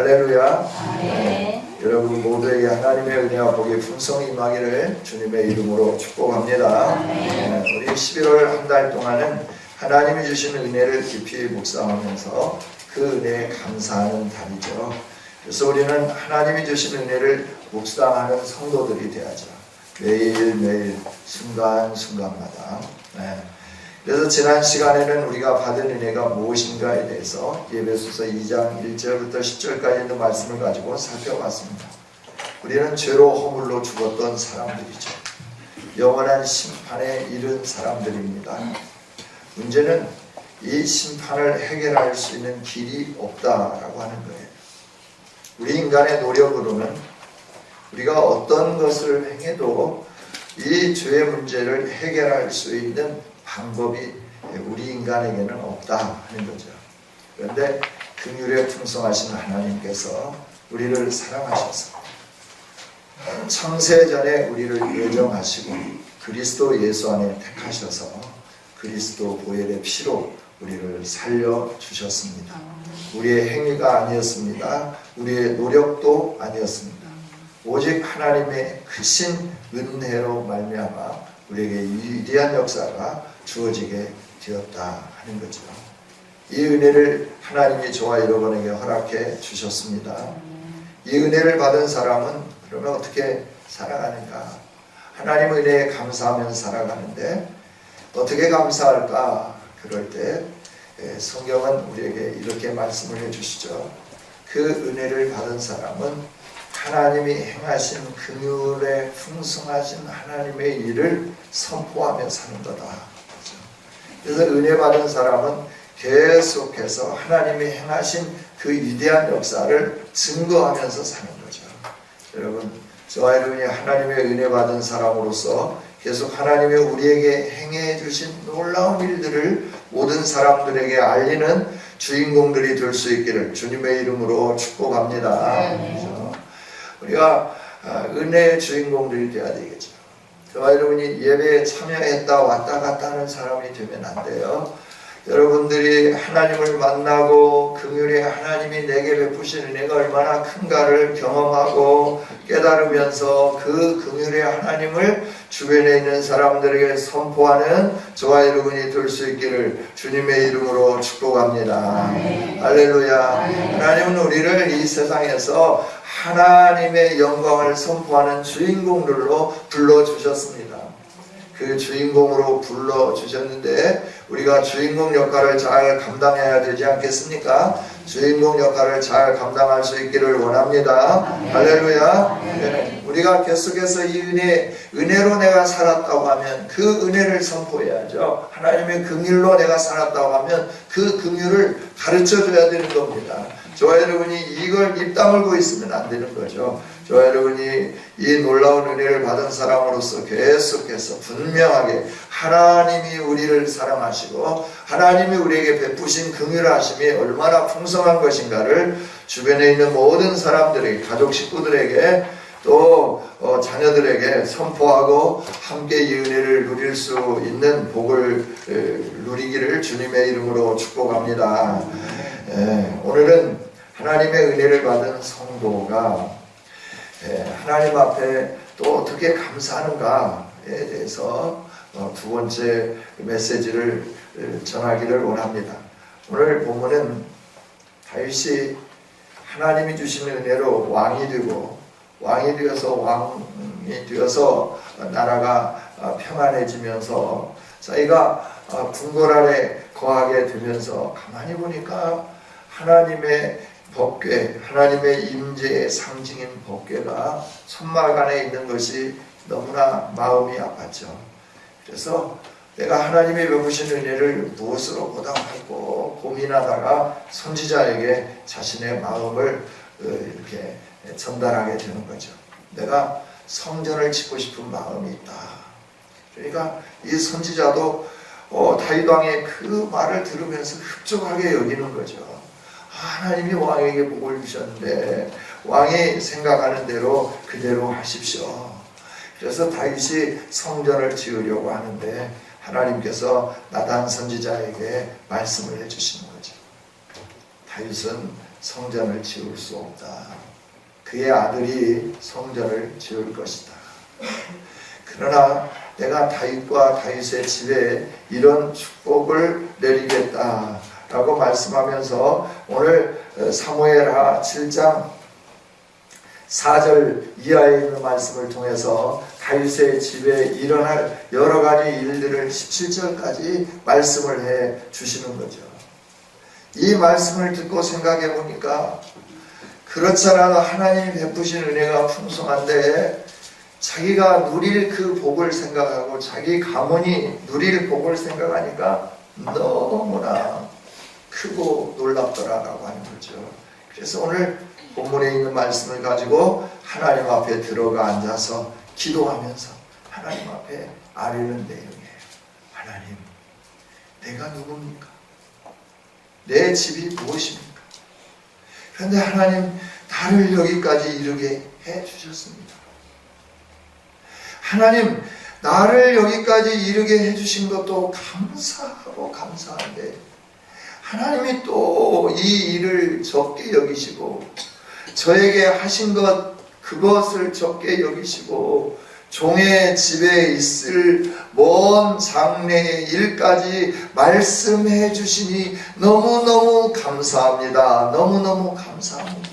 할렐루야. 아멘. 여러분 모두에게 하나님의 은혜와 복이 풍성히 임하기를 주님의 이름으로 축복합니다. 우리 11월 한 달 동안은 하나님이 주신 은혜를 깊이 묵상하면서 그 은혜에 감사하는 달이죠. 그래서 우리는 하나님이 주신 은혜를 묵상하는 성도들이 되야죠. 매일매일 순간순간마다. 그래서 지난 시간에는 우리가 받은 은혜가 무엇인가에 대해서 에베소서 2장 1절부터 10절까지 있는 말씀을 가지고 살펴봤습니다. 우리는 죄로 허물로 죽었던 사람들이죠. 영원한 심판에 이른 사람들입니다. 문제는 이 심판을 해결할 수 있는 길이 없다라고 하는 거예요. 우리 인간의 노력으로는 우리가 어떤 것을 행해도 이 죄의 문제를 해결할 수 있는 방법이 우리 인간에게는 없다 하는 거죠. 그런데 긍휼에 풍성하신 하나님께서 우리를 사랑하셔서 창세전에 우리를 예정하시고 그리스도 예수 안에 택하셔서 그리스도 보혈의 피로 우리를 살려주셨습니다. 우리의 행위가 아니었습니다. 우리의 노력도 아니었습니다. 오직 하나님의 크신 은혜로 말미암아 우리에게 위대한 역사가 주어지게 되었다 하는 거죠. 이 은혜를 하나님이 저와 여러분에게 허락해 주셨습니다. 이 은혜를 받은 사람은 그러면 어떻게 살아가는가? 하나님 은혜에 감사하며 살아가는데 어떻게 감사할까? 그럴 때 성경은 우리에게 이렇게 말씀을 해주시죠. 그 은혜를 받은 사람은 하나님이 행하신 긍휼에 풍성하신 하나님의 일을 선포하며 사는 거다. 그래서 은혜 받은 사람은 계속해서 하나님이 행하신 그 위대한 역사를 증거하면서 사는 거죠. 여러분, 저와 여러분이 하나님의 은혜 받은 사람으로서 계속 하나님이 우리에게 행해 주신 놀라운 일들을 모든 사람들에게 알리는 주인공들이 될 수 있기를 주님의 이름으로 축복합니다. 그래서 우리가 은혜의 주인공들이 되어야 되겠죠. 저와 여러분이 예배에 참여했다 왔다 갔다 하는 사람이 되면 안 돼요. 여러분들이 하나님을 만나고 긍휼히 하나님이 내게 베푸신 은혜가 얼마나 큰가를 경험하고 깨달으면서 그 긍휼의 하나님을 주변에 있는 사람들에게 선포하는 저와 여러분이 될 수 있기를 주님의 이름으로 축복합니다. 할렐루야. 하나님은 우리를 이 세상에서 하나님의 영광을 선포하는 주인공들로 불러주셨습니다. 그 주인공으로 불러주셨는데 우리가 주인공 역할을 잘 감당해야 되지 않겠습니까? 주인공 역할을 잘 감당할 수 있기를 원합니다. 할렐루야. 네. 우리가 계속해서 이 은혜로 내가 살았다고 하면 그 은혜를 선포해야죠. 하나님의 긍휼로 내가 살았다고 하면 그 긍휼을 가르쳐줘야 되는 겁니다. 저와 여러분이 이걸 입 다물고 있으면 안 되는 거죠. 저와 여러분이 이 놀라운 은혜를 받은 사람으로서 계속해서 분명하게 하나님이 우리를 사랑하시고 하나님이 우리에게 베푸신 긍휼하심이 얼마나 풍성한 것인가를 주변에 있는 모든 사람들에게, 가족 식구들에게 또 자녀들에게 선포하고 함께 이 은혜를 누릴 수 있는 복을 누리기를 주님의 이름으로 축복합니다. 오늘은 하나님의 은혜를 받은 성도가 하나님 앞에 또 어떻게 감사하는가에 대해서 두 번째 메시지를 전하기를 원합니다. 오늘 본문은 다윗이 하나님이 주시는 은혜로 왕이 되어서 나라가 평안해지면서 자기가 궁궐 아래 거하게 되면서 가만히 보니까 하나님의 법궤, 하나님의 임재의 상징인 법궤가 천막 안에 있는 것이 너무나 마음이 아팠죠. 그래서 내가 하나님의 베푸신 은혜를 무엇으로 보답할고 고민하다가 선지자에게 자신의 마음을 이렇게 전달하게 되는 거죠. 내가 성전을 짓고 싶은 마음이 있다. 그러니까 이 선지자도 다윗 왕의 그 말을 들으면서 흡족하게 여기는 거죠. 하나님이 왕에게 복을 주셨는데 왕이 생각하는 대로 그대로 하십시오. 그래서 다윗이 성전을 지으려고 하는데 하나님께서 나단 선지자에게 말씀을 해주시는 거죠. 다윗은 성전을 지을 수 없다. 그의 아들이 성전을 지을 것이다. 그러나 내가 다윗과 다윗의 집에 이런 축복을 내리겠다 라고 말씀하면서 오늘 사무엘하 7장 4절 이하에 있는 말씀을 통해서 다윗의 집에 일어날 여러 가지 일들을 17절까지 말씀을 해 주시는 거죠. 이 말씀을 듣고 생각해 보니까 그렇지 않아도 하나님이 베푸신 은혜가 풍성한데 자기가 누릴 그 복을 생각하고 자기 가문이 누릴 복을 생각하니까 너무나 크고 놀랍더라라고 하는 거죠. 그래서 오늘 본문에 있는 말씀을 가지고 하나님 앞에 들어가 앉아서 기도하면서 하나님 앞에 아뢰는 내용이에요. 하나님, 내가 누굽니까? 내 집이 무엇입니까? 그런데 하나님, 나를 여기까지 이르게 해주셨습니다. 하나님, 나를 여기까지 이르게 해주신 것도 감사하고 감사한데 하나님이 또 이 일을 적게 여기시고 저에게 하신 것 그것을 적게 여기시고 종의 집에 있을 먼 장래의 일까지 말씀해 주시니 너무너무 감사합니다. 너무너무 감사합니다.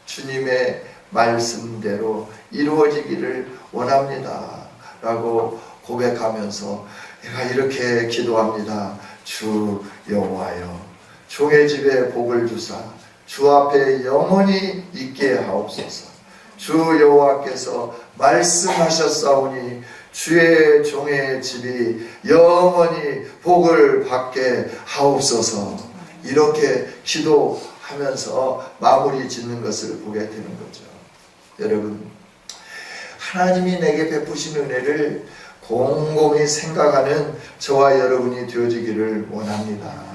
주님의 말씀대로 이루어지기를 원합니다 라고 고백하면서 내가 이렇게 기도합니다. 주 여호와여, 종의 집에 복을 주사 주 앞에 영원히 있게 하옵소서. 주 여호와께서 말씀하셨사오니 주의 종의 집이 영원히 복을 받게 하옵소서. 이렇게 기도하면서 마무리 짓는 것을 보게 되는 거죠. 여러분, 하나님이 내게 베푸신 은혜를 곰곰이 생각하는 저와 여러분이 되어지기를 원합니다.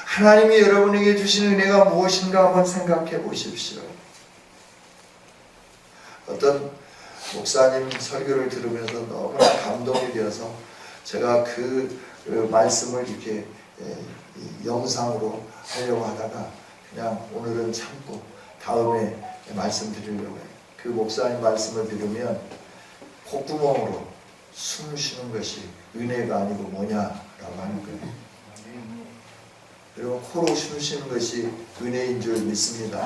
하나님이 여러분에게 주신 은혜가 무엇인가 한번 생각해 보십시오. 어떤 목사님 설교를 들으면서 너무나 감동이 되어서 제가 그 말씀을 이렇게 영상으로 하려고 하다가 그냥 오늘은 참고 다음에 말씀드리려고 해요. 그 목사님 말씀을 들으면 콧구멍으로 숨 쉬는 것이 은혜가 아니고 뭐냐라고 하는 거예요. 그리고 코로 숨 쉬는 것이 은혜인 줄 믿습니다.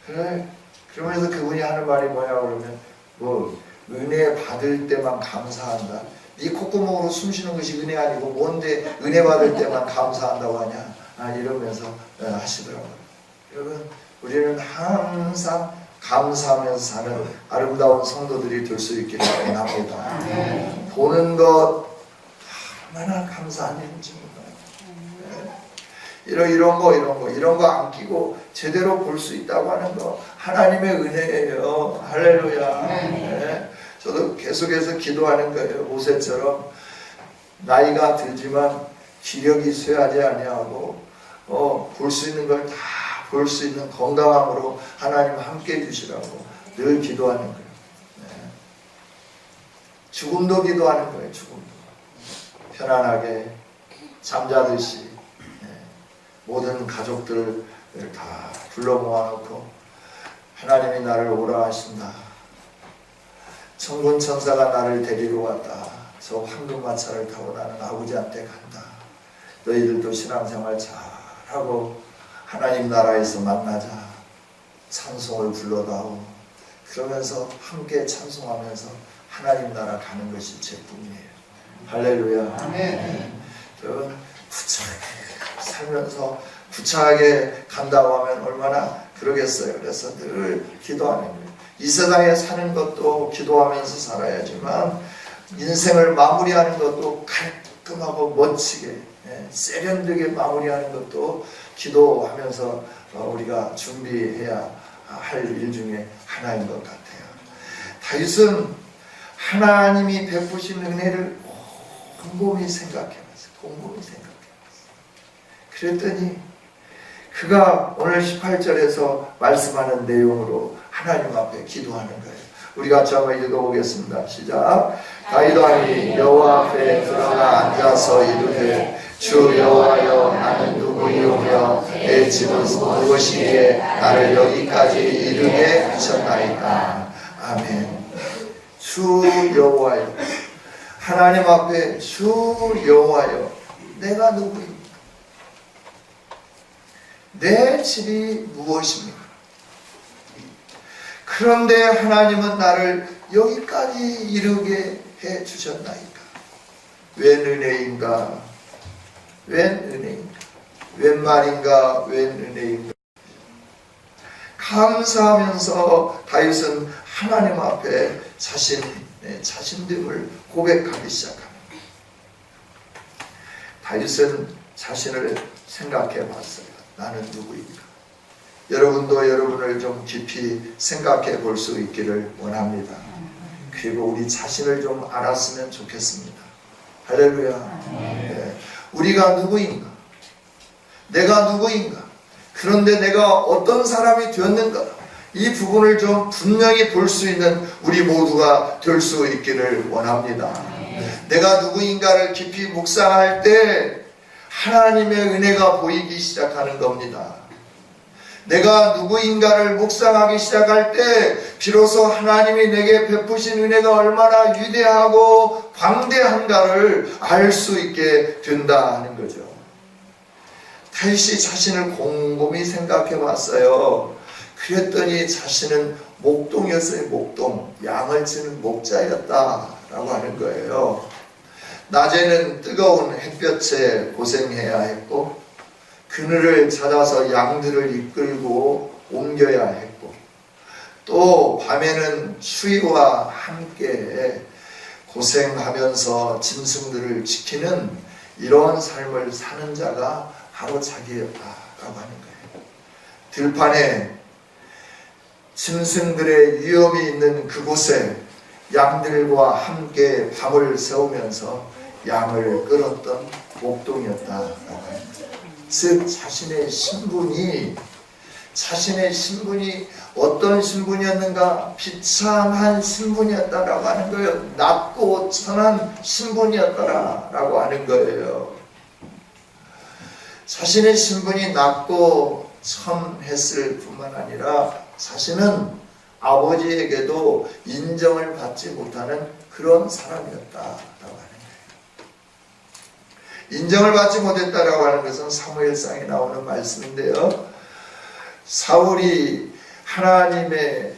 그래, 그러면서 그분이 하는 말이 뭐냐고 그러면 뭐 은혜 받을 때만 감사한다. 네 콧구멍으로 숨 쉬는 것이 은혜 아니고 뭔데 은혜 받을 때만 감사한다고 하냐 이러면서 하시더라고요. 여러분, 우리는 항상 감사하면서 사는 아름다운 성도들이 될 수 있기를 원합니다. 보는 것 얼마나 감사한 일인지 몰라요. 이런 거 안 끼고 제대로 볼 수 있다고 하는 거 하나님의 은혜예요. 할렐루야. 네. 저도 계속해서 기도하는 거예요. 모세처럼 나이가 들지만 기력이 쇠하지 아니하고 볼 수 있는 걸 다 볼 수 있는 건강함으로 하나님 함께 해주시라고 늘 기도하는 거예요. 네. 죽음도 기도하는 거예요. 죽음도 편안하게 잠자듯이 모든 가족들을 다 불러 모아놓고 하나님이 나를 오라 하신다. 천군 천사가 나를 데리러 왔다. 저 황금마차를 타고 나는 아버지한테 간다. 너희들도 신앙생활 잘하고 하나님 나라에서 만나자. 찬송을 불러다오. 그러면서 함께 찬송하면서 하나님 나라 가는 것이 제 꿈이에요. 할렐루야. 아멘. 여러분, 구차하게 살면서 구차하게 간다고 하면 얼마나 그러겠어요. 그래서 늘 기도하는 거예요. 이 세상에 사는 것도 기도하면서 살아야지만 인생을 마무리하는 것도 깔끔하고 멋지게 세련되게 마무리하는 것도 기도하면서 우리가 준비해야 할 일 중에 하나인 것 같아요. 다윗은 하나님이 베푸신 은혜를 곰곰이 생각해봤어요. 그랬더니 그가 오늘 18절에서 말씀하는 내용으로 하나님 앞에 기도하는 거예요. 우리 같이 한번 읽어보겠습니다. 시작. 다윗 왕이 여호와 앞에 들어가 앉아서 이르되 주 여호와여 나는 누구이오며 내 집은 무엇이기에 나를 여기까지 이르게 하셨나이까. 아멘. 주 여호와여, 하나님 앞에 주 여호와여, 내가 누구입니까? 내 집이 무엇입니까? 그런데 하나님은 나를 여기까지 이르게 해 주셨나이까. 웬 은혜인가? 웬 은혜인가? 웬 말인가? 웬 은혜인가? 감사하면서 다윗은 하나님 앞에 자신의 자신됨을 고백하기 시작합니다. 다윗은 자신을 생각해 봤어요. 나는 누구인가? 여러분도 여러분을 좀 깊이 생각해 볼 수 있기를 원합니다. 그리고 우리 자신을 좀 알았으면 좋겠습니다. 할렐루야. 네. 우리가 누구인가? 내가 누구인가? 그런데 내가 어떤 사람이 되었는가? 이 부분을 좀 분명히 볼 수 있는 우리 모두가 될 수 있기를 원합니다. 내가 누구인가를 깊이 묵상할 때 하나님의 은혜가 보이기 시작하는 겁니다. 내가 누구인가를 묵상하기 시작할 때 비로소 하나님이 내게 베푸신 은혜가 얼마나 위대하고 광대한가를 알 수 있게 된다 하는 거죠. 다윗이 자신을 곰곰이 생각해 봤어요. 그랬더니 자신은 목동이었어요. 목동. 양을 치는 목자였다라고 하는 거예요. 낮에는 뜨거운 햇볕에 고생해야 했고, 그늘을 찾아서 양들을 이끌고 옮겨야 했고, 또 밤에는 추위와 함께 고생하면서 짐승들을 지키는 이런 삶을 사는 자가 바로 자기였다라고 하는 거예요. 들판에 짐승들의 위험이 있는 그곳에 양들과 함께 밤을 새우면서 양을 끌었던 목동이었다라고 하는 거예요. 즉 자신의 신분이 어떤 신분이었는가? 비참한 신분이었다라고 하는 거예요. 낮고 천한 신분이었다라고 하는 거예요. 자신의 신분이 낮고 천했을 뿐만 아니라 자신은 아버지에게도 인정을 받지 못하는 그런 사람이었다라고 하는 거예요. 인정을 받지 못했다라고 하는 것은 사무엘상에 나오는 말씀인데요. 사울이 하나님의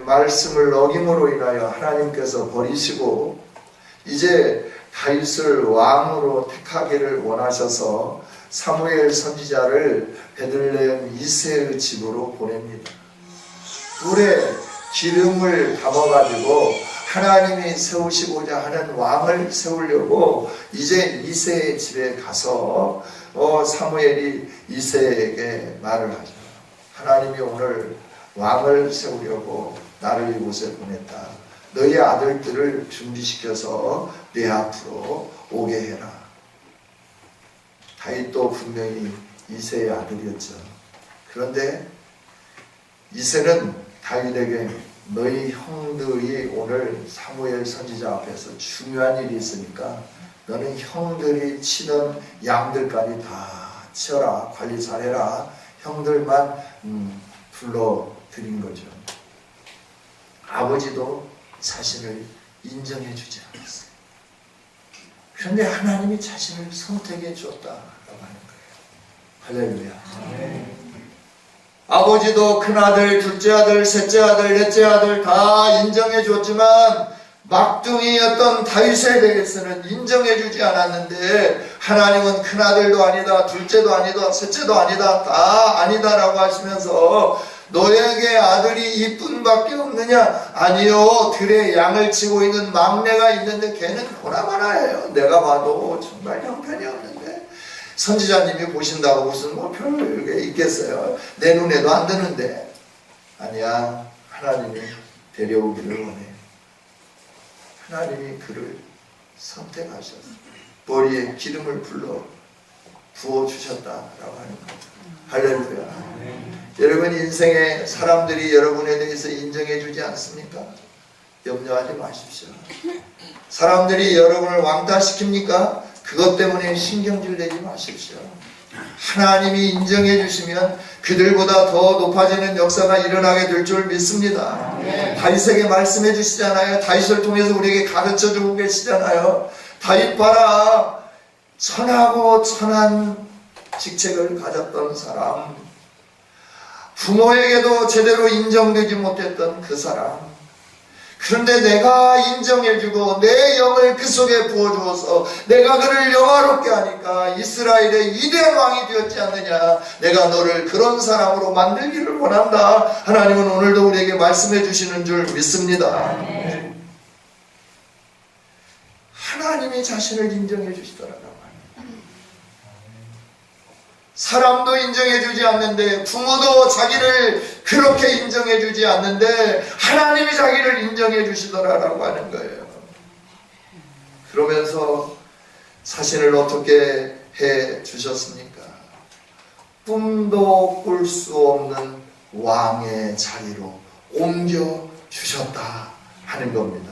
말씀을 어김으로 인하여 하나님께서 버리시고 이제 다윗을 왕으로 택하기를 원하셔서 사무엘 선지자를 베들레헴 이새의 집으로 보냅니다. 불에 기름을 담아가지고 하나님이 세우시고자 하는 왕을 세우려고 이제 이새의 집에 가서 사무엘이 이새에게 말을 하죠. 하나님이 오늘 왕을 세우려고 나를 이곳에 보냈다. 너희 아들들을 준비시켜서 내 앞으로 오게 해라. 다윗도 분명히 이새의 아들이었죠. 그런데 이새는 다윗에게 너희 형들이 오늘 사무엘 선지자 앞에서 중요한 일이 있으니까 너는 형들이 치는 양들까지 다 치어라. 관리 잘해라. 형들만 불러드린 거죠. 아버지도 자신을 인정해 주지 않았어요. 그런데 하나님이 자신을 선택해 주었다라고 하는 거예요. 할렐루야. 아버지도 큰아들, 둘째 아들, 셋째 아들, 넷째 아들 다 인정해 줬지만 막둥이였던 다윗에 대해서는 인정해 주지 않았는데 하나님은 큰아들도 아니다, 둘째도 아니다, 셋째도 아니다, 다 아니다라고 하시면서 너에게 아들이 이뿐밖에 없느냐? 아니요, 들에 양을 치고 있는 막내가 있는데 걔는 보나마나해요. 내가 봐도 정말 형편이 없는데 선지자님이 보신다고 무슨 별게 있겠어요? 내 눈에도 안 드는데. 아니야, 하나님이 데려오기를 원해요. 하나님이 그를 선택하셔서 머리에 기름을 부어주셨다라고 하는 거죠. 할렐루야. 여러분 인생에 사람들이 여러분에 대해서 인정해 주지 않습니까? 염려하지 마십시오. 사람들이 여러분을 왕따시킵니까? 그것 때문에 신경질 내지 마십시오. 하나님이 인정해 주시면 그들보다 더 높아지는 역사가 일어나게 될 줄 믿습니다. 다윗에게 말씀해 주시잖아요. 다윗을 통해서 우리에게 가르쳐 주고 계시잖아요. 다윗 봐라, 천하고 천한 직책을 가졌던 사람, 부모에게도 제대로 인정되지 못했던 그 사람, 그런데 내가 인정해주고 내 영을 그 속에 부어주어서 내가 그를 영화롭게 하니까 이스라엘의 위대한 왕이 되었지 않느냐. 내가 너를 그런 사람으로 만들기를 원한다. 하나님은 오늘도 우리에게 말씀해 주시는 줄 믿습니다. 하나님이 자신을 인정해 주시더라고요. 사람도 인정해 주지 않는데, 부모도 자기를 그렇게 인정해 주지 않는데 하나님이 자기를 인정해 주시더라라고 하는 거예요. 그러면서 자신을 어떻게 해 주셨습니까? 꿈도 꿀 수 없는 왕의 자리로 옮겨 주셨다 하는 겁니다.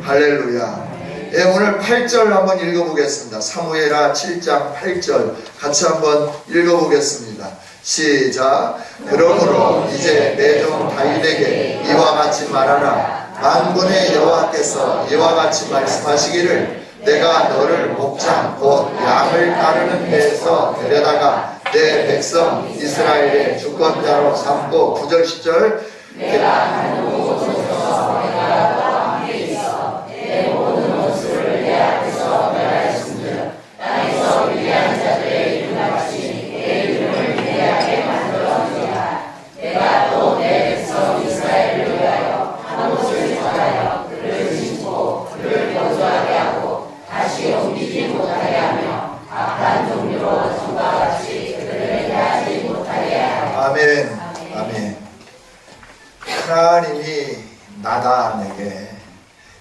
할렐루야. 예, 오늘 8절 한번 읽어보겠습니다. 사무엘하 7장 8절 같이 한번 읽어보겠습니다. 시작. 그러므로 이제 내 종 다윗에게 이와 같이 말하라. 만군의 여호와께서 이와 같이 말씀하시기를 내가 너를 목장 곧 양을 따르는 데에서 데려다가 내 백성 이스라엘의 주권자로 삼고 9절 10절 내가 가는 곳에서 내가 너와 함께 있어 내 모든 원수를 내 앞에서 멸하였으며 땅에서 위대한 자들의 이름같이 내 이름을 위대하게 만들었느니라. 내가 또 내 백성 이스라엘을 위하여 한 곳을 정하여 그를 심고 그를 거주하게 하고 다시 옮기지 못하게 하며 악한 종류로 전과 같이 그들을 해하지 못하게 하라. 아멘. 아멘. 하나님이 나단에게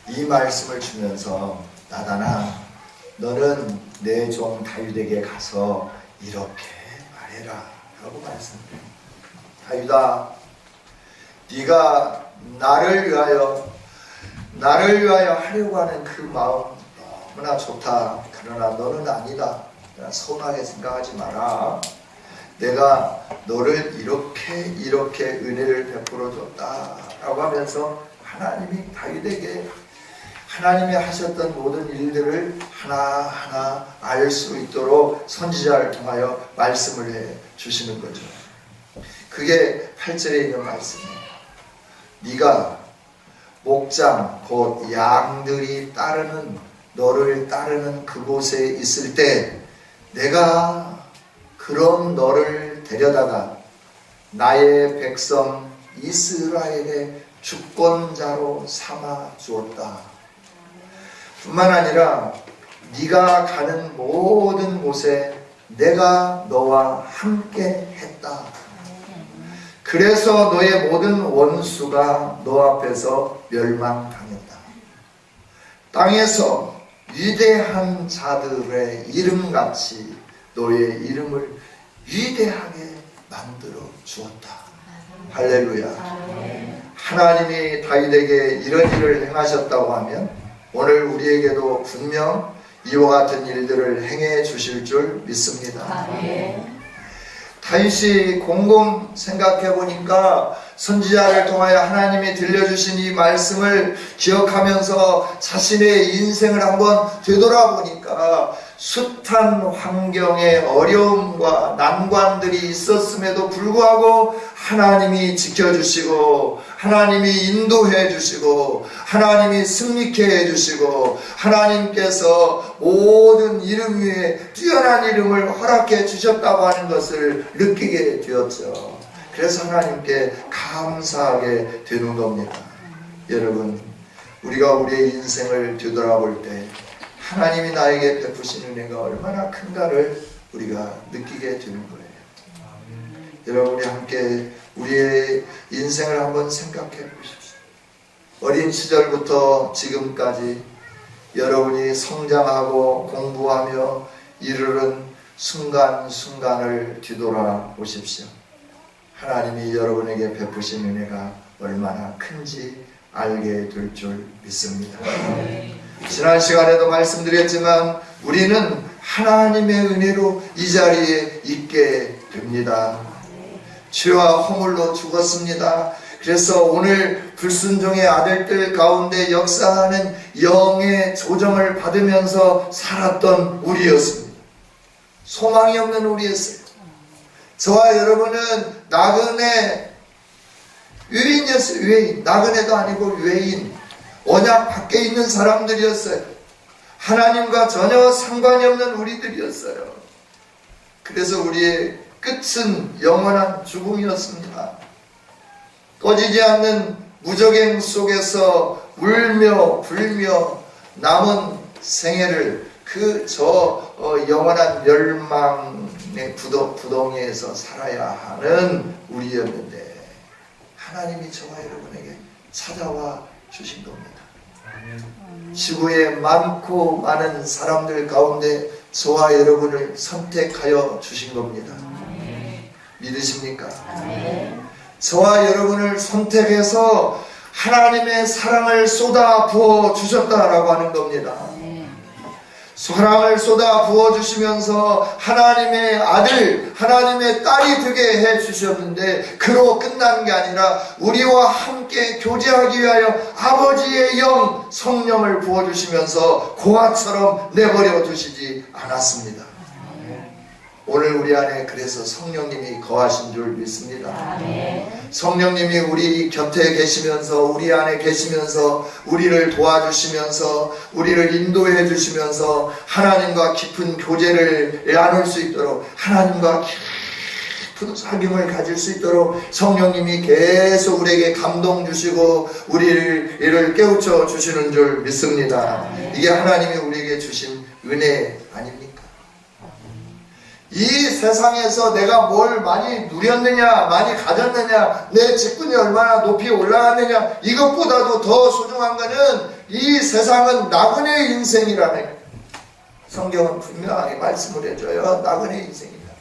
이 말씀을 주면서 나단아, 너는 내 종 다윗에게 가서 이렇게 말해라 라고 말씀해요. 다윗아, 네가 나를 위하여 하려고 하는 그 마음 너무나 좋다. 그러나 너는 아니다. 서운하게 생각하지 마라. 내가 너를 이렇게 은혜를 베풀어 줬다 라고 하면서 하나님이 다윗에게 하나님이 하셨던 모든 일들을 하나하나 알 수 있도록 선지자를 통하여 말씀을 해 주시는 거죠. 그게 8절에 있는 말씀이에요. 네가 목장 곧 양들이 너를 따르는 그곳에 있을 때 내가 그런 너를 데려다가 나의 백성 이스라엘의 주권자로 삼아 주었다. 뿐만 아니라 네가 가는 모든 곳에 내가 너와 함께 했다. 그래서 너의 모든 원수가 너 앞에서 멸망당했다. 땅에서 위대한 자들의 이름같이 너의 이름을 위대하게 만들어 주었다. 할렐루야. 하나님이 다윗에게 이런 일을 행하셨다고 하면 오늘 우리에게도 분명 이와 같은 일들을 행해 주실 줄 믿습니다. 다윗이 곰곰 생각해 보니까 선지자를 통하여 하나님이 들려주신 이 말씀을 기억하면서 자신의 인생을 한번 되돌아보니까 숱한 환경의 어려움과 난관들이 있었음에도 불구하고 하나님이 지켜주시고 하나님이 인도해 주시고 하나님이 승리케 해주시고 하나님께서 모든 이름 위에 뛰어난 이름을 허락해 주셨다고 하는 것을 느끼게 되었죠. 그래서 하나님께 감사하게 되는 겁니다. 여러분, 우리가 우리의 인생을 되돌아볼 때 하나님이 나에게 베푸신 은혜가 얼마나 큰가를 우리가 느끼게 되는 거예요. 여러분, 우리 함께 우리의 인생을 한번 생각해 보십시오. 어린 시절부터 지금까지 여러분이 성장하고 공부하며 이르는 순간순간을 뒤돌아 보십시오. 하나님이 여러분에게 베푸신 은혜가 얼마나 큰지 알게 될 줄 믿습니다. 지난 시간에도 말씀드렸지만 우리는 하나님의 은혜로 이 자리에 있게 됩니다. 죄와 허물로 죽었습니다. 그래서 오늘 불순종의 아들들 가운데 역사하는 영의 조정을 받으면서 살았던 우리였습니다. 소망이 없는 우리였어요. 저와 여러분은 나그네 유인이었어요. 유인. 나그네도 아니고 유인. 언약 밖에 있는 사람들이었어요. 하나님과 전혀 상관이 없는 우리들이었어요. 그래서 우리의 끝은 영원한 죽음이었습니다. 꺼지지 않는 무적행 속에서 울며 불며 남은 생애를 영원한 멸망의 부덩이에서 살아야 하는 우리였는데 하나님이 저와 여러분에게 찾아와 주신 겁니다. 지구에 많고 많은 사람들 가운데 저와 여러분을 선택하여 주신 겁니다. 믿으십니까? 저와 여러분을 선택해서 하나님의 사랑을 쏟아 부어 주셨다라고 하는 겁니다. 사랑을 쏟아 부어주시면서 하나님의 아들, 하나님의 딸이 되게 해주셨는데 그로 끝나는 게 아니라 우리와 함께 교제하기 위하여 아버지의 영, 성령을 부어주시면서 고아처럼 내버려 두시지 않았습니다. 오늘 우리 안에 그래서 성령님이 거하신 줄 믿습니다. 성령님이 우리 곁에 계시면서 우리 안에 계시면서 우리를 도와주시면서 우리를 인도해 주시면서 하나님과 깊은 교제를 나눌 수 있도록 하나님과 깊은 사귐을 가질 수 있도록 성령님이 계속 우리에게 감동 주시고 우리를 깨우쳐 주시는 줄 믿습니다. 이게 하나님이 우리에게 주신 은혜 아닙니까? 이 세상에서 내가 뭘 많이 누렸느냐, 많이 가졌느냐, 내 직분이 얼마나 높이 올라갔느냐, 이것보다도 더 소중한 것은 이 세상은 나그네 인생이라는 성경은 분명하게 말씀을 해줘요. 나그네 인생이다.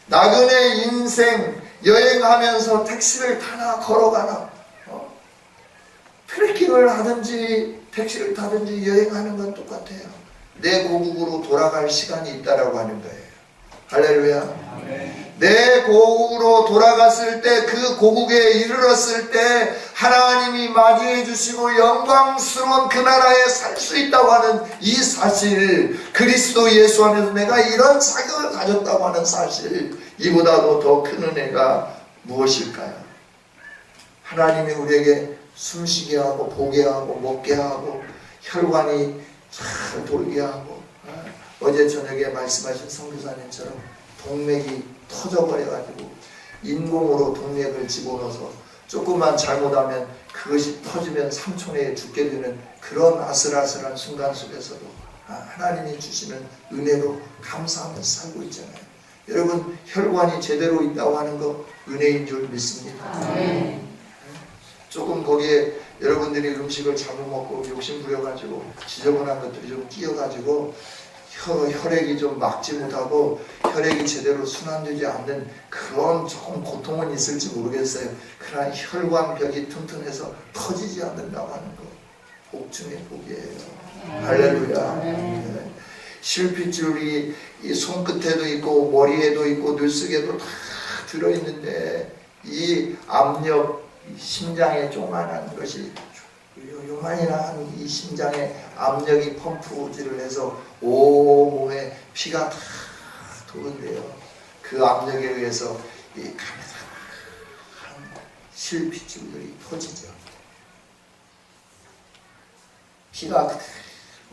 나그네 인생 여행하면서 택시를 타나 걸어가나 트레킹을 하든지 택시를 타든지 여행하는 건 똑같아요. 내 고국으로 돌아갈 시간이 있다라고 하는 거예요. 할렐루야. 내 고국으로 돌아갔을 때 그 고국에 이르렀을 때 하나님이 맞이해 주시고 영광스러운 그 나라에 살 수 있다고 하는 이 사실, 그리스도 예수 안에서 내가 이런 자격을 가졌다고 하는 사실, 이보다도 더 큰 은혜가 무엇일까요? 하나님이 우리에게 숨쉬게 하고 보게 하고 먹게 하고 혈관이 잘 돌게 하고 어제 저녁에 말씀하신 선교사님처럼 동맥이 터져버려가지고 인공으로 동맥을 집어넣어서 조금만 잘못하면 그것이 터지면 3초 내에 죽게 되는 그런 아슬아슬한 순간 속에서도 하나님이 주시는 은혜로 감사하면서 살고 있잖아요. 여러분 혈관이 제대로 있다고 하는 거 은혜인 줄 믿습니다. 조금 거기에 여러분들이 음식을 잘못 먹고 욕심 부려가지고 지저분한 것들이 좀 끼어가지고 혈액이 좀 막지 못하고 혈액이 제대로 순환되지 않는 그런 조금 고통은 있을지 모르겠어요. 그러나 혈관벽이 튼튼해서 터지지 않는다고 하는 거 복 중의 복이에요. 할렐루야. 네. 실핏줄이 이 손끝에도 있고 머리에도 있고 눈속에도 다 들어있는데 이 압력, 심장에 조그만한 것이 요만이나 한 이 심장에 압력이 펌프질을 해서 온몸에 피가 다 도는데요. 그 압력에 의해서 이 가느다란 실핏줄들이 터지죠. 피가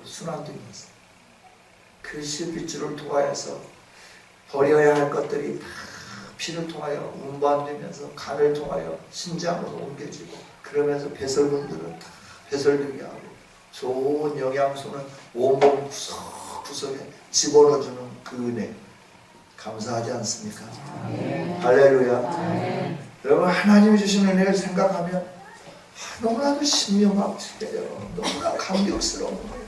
순환되면서 그 실핏줄을 통하여서 버려야 할 것들이 다 피를 통하여 운반되면서 간을 통하여 신장으로 옮겨지고 그러면서 배설물들은 다 배설되게 하고 좋은 영양소는 온몸 구석구석에 집어넣어주는 그 은혜 감사하지 않습니까? 할렐루야. 여러분 하나님이 주신 은혜를 생각하면 너무나도 신명하게요. 너무나 감격스러운 거예요.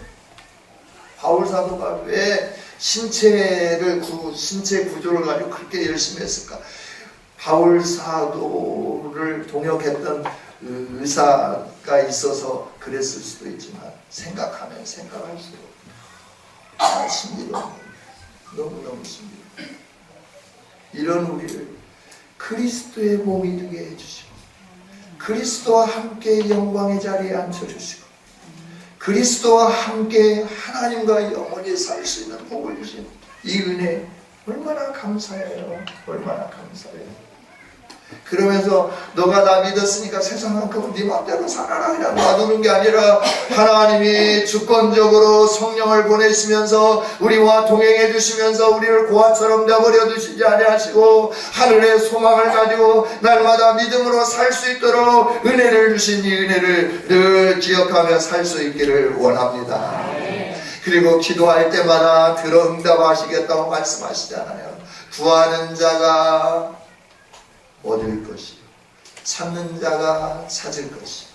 바울 사도가 왜 신체 구조를 가지고 그렇게 열심히 했을까? 바울 사도를 동역했던 의사가 있어서 그랬을 수도 있지만 생각하면 생각할수록 신비로운 너무너무 신비로운 이런 우리를 그리스도의 몸이 되게 해주시고 그리스도와 함께 영광의 자리에 앉혀주시고 그리스도와 함께 하나님과 영원히 살 수 있는 복을 주신 이 은혜 얼마나 감사해요. 얼마나 감사해요. 그러면서 너가 나 믿었으니까 세상만큼 네 맘대로 살아라 그냥 놔두는 게 아니라 하나님이 주권적으로 성령을 보내시면서 우리와 동행해 주시면서 우리를 고아처럼 내버려 두시지 아니하시고 하늘의 소망을 가지고 날마다 믿음으로 살 수 있도록 은혜를 주신 이 은혜를 늘 기억하며 살 수 있기를 원합니다. 그리고 기도할 때마다 들어 응답하시겠다고 말씀하시잖아요. 구하는 자가 얻을 것이요 찾는 자가 찾을 것이요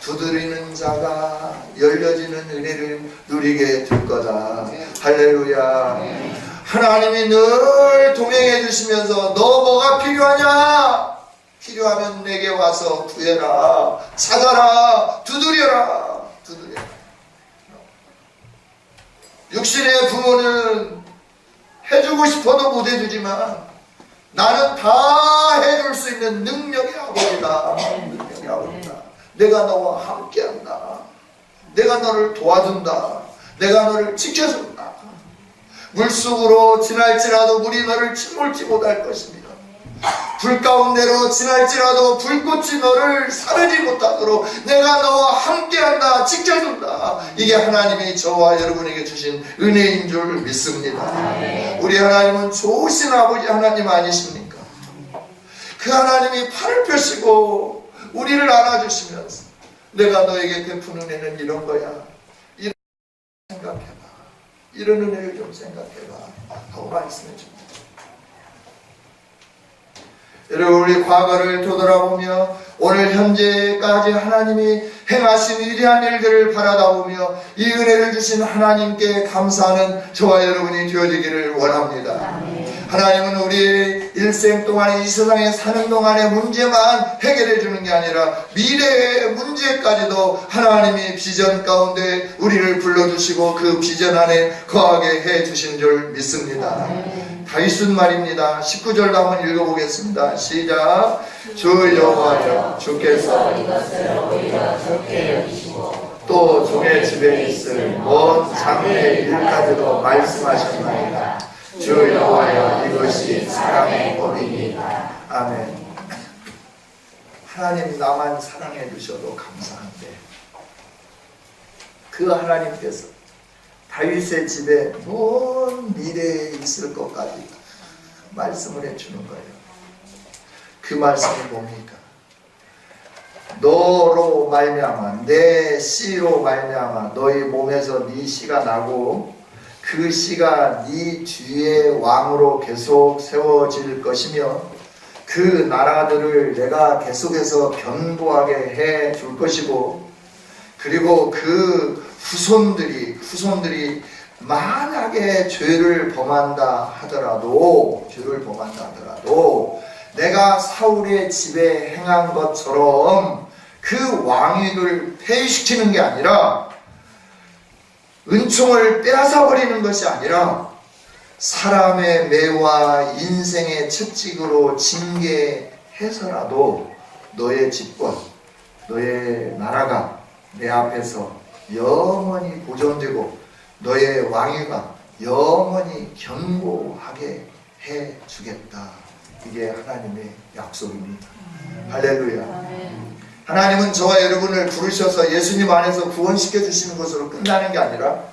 두드리는 자가 열려지는 은혜를 누리게 될 거다. 할렐루야. 하나님이 늘 동행해 주시면서 너 뭐가 필요하냐? 필요하면 내게 와서 구해라. 찾아라. 두드려라. 두드려라. 육신의 부모는 해주고 싶어도 못 해주지만 나는 다 해줄 수 있는 능력의 아버지다. 능력의 아버지다. 내가 너와 함께한다. 내가 너를 도와준다. 내가 너를 지켜준다. 물속으로 지날지라도 물이 너를 침몰지 못할 것입니다. 불 가운데로 지날지라도 불꽃이 너를 사르지 못하도록 내가 너와 함께한다. 지켜준다. 이게 하나님이 저와 여러분에게 주신 은혜인 줄 믿습니다. 우리 하나님은 좋으신 아버지 하나님 아니십니까? 그 하나님이 팔을 펴시고 우리를 안아주시면서 내가 너에게 베푼 은혜는 이런 거야. 이런 생각해봐. 이런 은혜를 좀 생각해봐 하고 말씀해 줍니다. 여러분 우리 과거를 되돌아보며 오늘 현재까지 하나님이 행하신 위대한 일들을 바라다보며 이 은혜를 주신 하나님께 감사하는 저와 여러분이 되어지기를 원합니다. 하나님은 우리 일생 동안에 이 세상에 사는 동안의 문제만 해결해 주는 게 아니라 미래의 문제까지도 하나님이 비전 가운데 우리를 불러주시고 그 비전 안에 거하게 해 주신 줄 믿습니다. 다윗은 말입니다. 19절도 한번 읽어보겠습니다. 시작. 주 여호와여 주께서 이것을 오히려 좋게 여기시고 또 종의 집에 있을 먼 장래의 일까지도 말씀하셨나이다. 주 여호와여 이것이 사랑의 법이니이다. 아멘. 하나님 나만 사랑해 주셔도 감사한데 그 하나님께서 다윗의 집에 먼 미래에 있을 것까지 말씀을 해주는 거예요. 그 말씀이 뭡니까? 너로 말미암아 내 씨로 말미암아 너희 몸에서 네 씨가 나고 그 씨가 네 뒤에 왕으로 계속 세워질 것이며 그 나라들을 내가 계속해서 견고하게 해 줄 것이고 그리고 그 후손들이 만약에 죄를 범한다 하더라도 내가 사울의 집에 행한 것처럼 그 왕위를 폐위시키는 게 아니라 은총을 빼앗아버리는 것이 아니라 사람의 매와 인생의 채찍으로 징계해서라도 너의 집권, 너의 나라가 내 앞에서 영원히 보존되고 너의 왕위가 영원히 견고하게 해주겠다. 이게 하나님의 약속입니다. 할렐루야. 하나님은 저와 여러분을 부르셔서 예수님 안에서 구원시켜 주시는 것으로 끝나는 게 아니라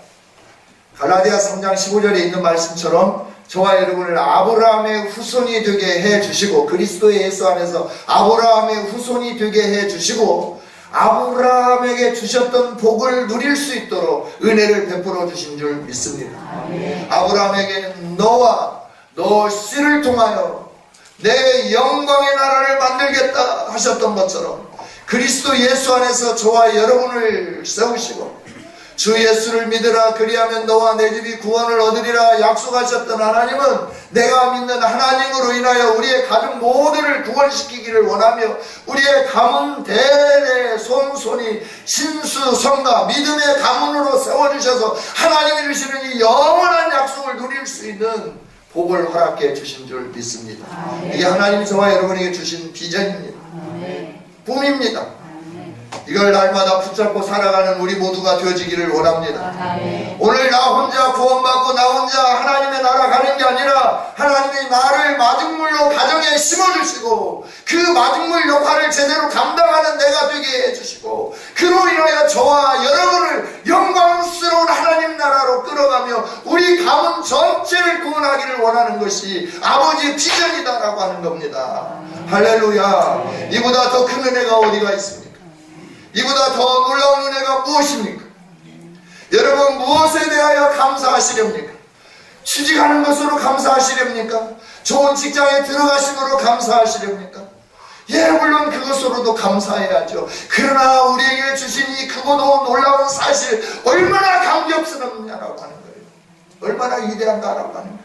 갈라디아 3장 15절에 있는 말씀처럼 저와 여러분을 아브라함의 후손이 되게 해주시고 그리스도 예수 안에서 아브라함의 후손이 되게 해주시고 아브라함에게 주셨던 복을 누릴 수 있도록 은혜를 베풀어 주신 줄 믿습니다. 아브라함에게는 너와 너 씨를 통하여 내 영광의 나라를 만들겠다 하셨던 것처럼 그리스도 예수 안에서 저와 여러분을 세우시고 주 예수를 믿으라 그리하면 너와 내 집이 구원을 얻으리라 약속하셨던 하나님은 내가 믿는 하나님으로 인하여 우리의 가족 모두를 구원시키기를 원하며 우리의 가문 대대 손손이 신수성가 믿음의 가문으로 세워주셔서 하나님이 주시는 이 영원한 약속을 누릴 수 있는 복을 허락해 주신 줄 믿습니다. 이게 하나님이 저와 여러분에게 주신 비전입니다. 꿈입니다. 이걸 날마다 붙잡고 살아가는 우리 모두가 되어지기를 원합니다. 오늘 나 혼자 구원받고 나 혼자 하나님의 나라 가는 게 아니라 하나님이 나를 마중물로 가정에 심어주시고 그 마중물 역할을 제대로 감당하는 내가 되게 해주시고 그로 인하여 저와 여러분을 영광스러운 하나님 나라로 끌어가며 우리 가문 전체를 구원하기를 원하는 것이 아버지의 비전이다라고 하는 겁니다. 할렐루야. 이보다 더 큰 은혜가 어디가 있습니까? 이보다 더 놀라운 은혜가 무엇입니까? 여러분 무엇에 대하여 감사하시렵니까? 취직하는 것으로 감사하시렵니까? 좋은 직장에 들어가심으로 감사하시렵니까? 예, 물론 그것으로도 감사해야죠. 그러나 우리에게 주신 이 크고도 놀라운 사실 얼마나 감격스럽냐라고 하는 거예요. 얼마나 위대한가라고 하는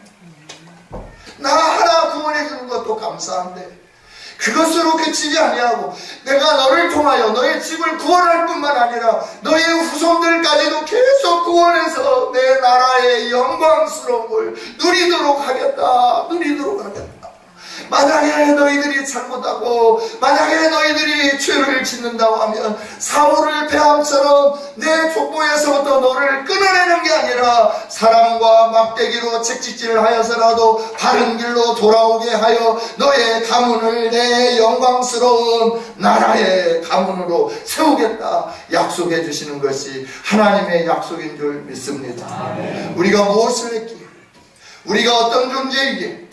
거예요. 나 하나 구원해 주는 것도 감사한데 그것으로 그치지 아니하고 내가 너를 통하여 너의 집을 구원할 뿐만 아니라 너의 후손들까지도 계속 구원해서 내 나라의 영광스러움을 누리도록 하겠다. 만약에 너희들이 잘못하고 만약에 너희들이 죄를 짓는다고 하면 사울을 폐암처럼 내 족보에서부터 너를 끊어내는 게 아니라 사랑과 막대기로 채찍질을 하여서라도 바른 길로 돌아오게 하여 너의 가문을 내 영광스러운 나라의 가문으로 세우겠다 약속해 주시는 것이 하나님의 약속인 줄 믿습니다. 우리가 무엇을 했기에 우리가 어떤 존재이기에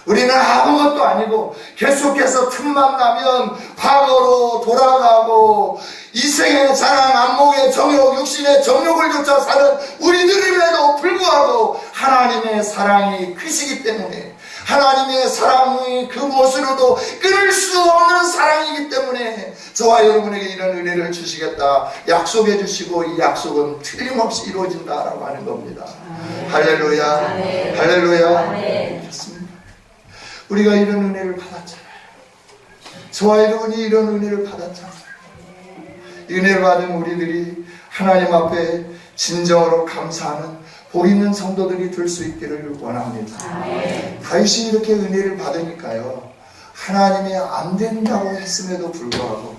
우리는 아무것도 아니고 계속해서 틈만 나면 과거로 돌아가고 이생의 자랑, 안목의 정욕, 육신의 정욕을 쫓아 사는 우리들임에도 불구하고 하나님의 사랑이 크시기 때문에 하나님의 사랑이 그 무엇으로도 끊을 수 없는 사랑이기 때문에 저와 여러분에게 이런 은혜를 주시겠다 약속해 주시고 이 약속은 틀림없이 이루어진다라고 하는 겁니다. 할렐루야. 할렐루야. 좋습니다. 우리가 이런 은혜를 받았잖아요. 저와 여러분이 이런 은혜를 받았잖아요. 은혜를 받은 우리들이 하나님 앞에 진정으로 감사하는 복 있는 성도들이 될 수 있기를 원합니다. 다윗이 이렇게 은혜를 받으니까요, 하나님이 안 된다고 했음에도 불구하고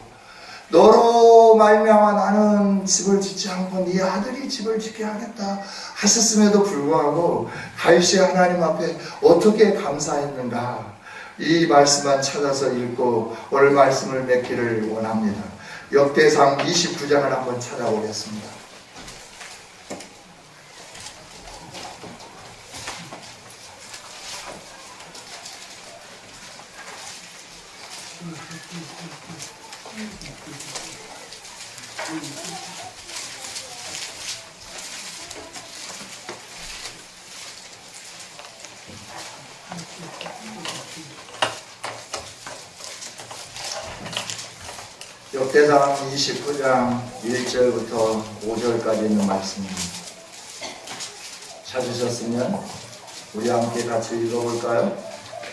너로 말미암아 나는 집을 짓지 않고 네 아들이 집을 짓게 하겠다 하셨음에도 불구하고 다윗이 하나님 앞에 어떻게 감사했는가, 이 말씀만 찾아서 읽고 오늘 말씀을 맺기를 원합니다. 역대상 29장을 한번 찾아보겠습니다. 역대상 29장 1절부터 5절까지 있는 말씀입니다. 찾으셨으면 우리 함께 같이 읽어볼까요?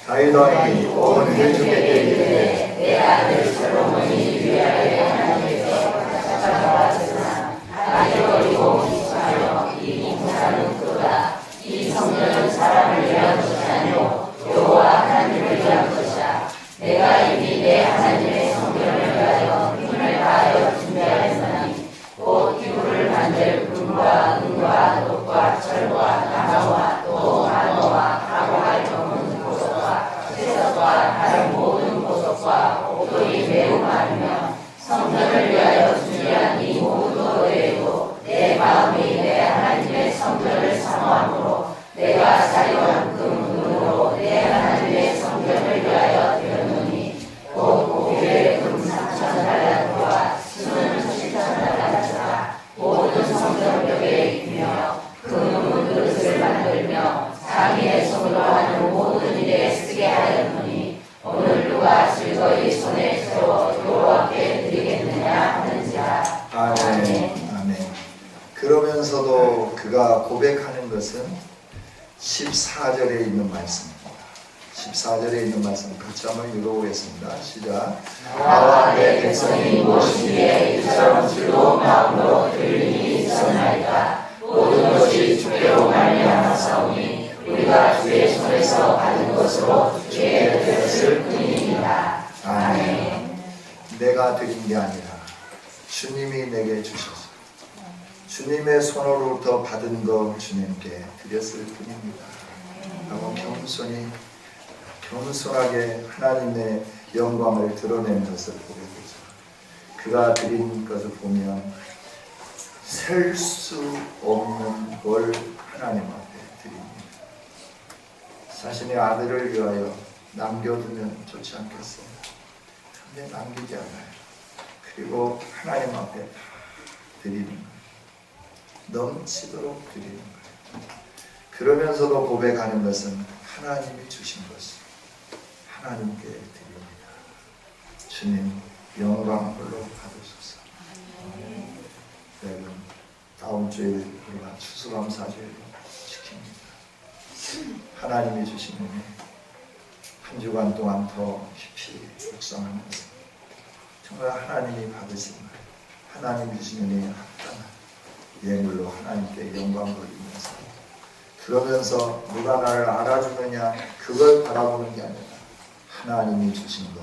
다윗 왕이 온 회중에게 이르되 내 아들 솔로몬이 위하여 하나님께서 찾아왔으나 아직어리고 미숙하여 이 공사는 그가 이 성전은 사람을 위한 것이 아니요 여호와 하나님을 위한 것이라. 내가 이미 내 하나님의 성전을 위하여 힘을 다하여 준비하였으니 곧 기구를 만들 금과 은과 녹과 철과 나무와 또 나무와 가공할 전문 보석과 채석과 다른 모든 보석과 옥돌이 매우 많으며 성전을 위하여 준비한 이 모든 노래에도 내 마음이 내 하나님의 성전을 사모함으로 내가 사려온 금으로 내 하나님의 성전을 위하여 되었노니 곧 고기를 14절에 있는 말씀 같이 한번 읽어보겠습니다. 시작. 나와 내 백성이 무엇이기에 이처럼 즐거운 마음으로 들으니 있었나이까. 모든 것이 주께로 말미암았사오니 우리가 주의 손에서 받은 것으로 주께 드렸을 뿐입니다. 아멘. 내가 드린 게 아니라 주님이 내게 주셔서 주님의 손으로부터 받은 거 주님께 드렸을 뿐입니다. 라고 겸손하게 하나님의 영광을 드러낸 것을 보게 되죠. 그가 드린 것을 보면 셀 수 없는 걸 하나님 앞에 드립니다. 자신의 아들을 위하여 남겨두면 좋지 않겠어요? 근데 남기지 않아요. 그리고 하나님 앞에 다 드리는 거예요. 넘치도록 드리는 거예요. 그러면서도 고백하는 것은 하나님이 주신 것을 하나님께 드립니다. 주님 영광 홀로 받으소서. 여러분 다음 주에 우리가 추수감사주일을 지킵니다. 하나님이 주신 은혜 한 주간 동안 더 깊이 묵상하면서 정말 하나님이 받으신 하나님이 주신 은혜에 합당한 예물로 하나님께 영광 돌리면서 그러면서 누가 나를 알아주느냐 그걸 바라보는 게 아니라 하나님이 주신 거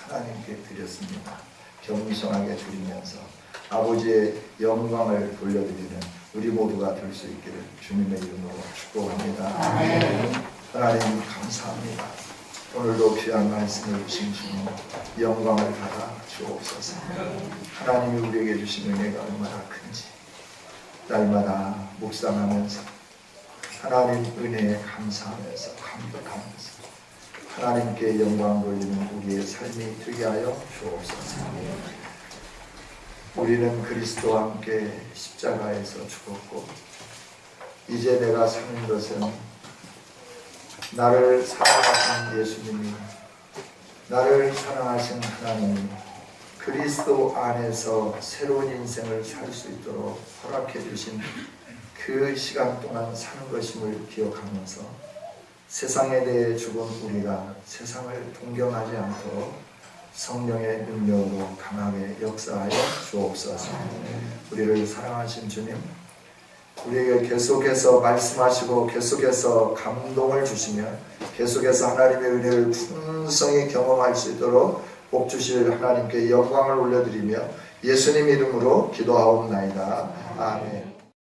하나님께 드렸습니다. 겸손하게 드리면서 아버지의 영광을 돌려드리는 우리 모두가 될 수 있기를 주님의 이름으로 축복합니다. 하나님 감사합니다. 오늘도 귀한 말씀을 주신 주님 영광을 받아 주옵소서. 하나님이 우리에게 주신 은혜가 얼마나 큰지 날마다 묵상하면서 하나님 은혜에 감사하면서 감격하면서 하나님께 영광 돌리는 우리의 삶이 되게 하여 주옵소서. 우리는 그리스도와 함께 십자가에서 죽었고 이제 내가 사는 것은 나를 사랑하신 예수님이 나를 사랑하신 하나님이 그리스도 안에서 새로운 인생을 살 수 있도록 허락해 주신 그 시간 동안 사는 것임을 기억하면서 세상에 대해 죽은 우리가 세상을 동경하지 않도록 성령의 능력으로 강하게 역사하여 주옵소서. 우리를 사랑하신 주님 우리에게 계속해서 말씀하시고 계속해서 감동을 주시며 계속해서 하나님의 은혜를 풍성히 경험할 수 있도록 복 주실 하나님께 영광을 올려드리며 예수님 이름으로 기도하옵나이다. 아멘.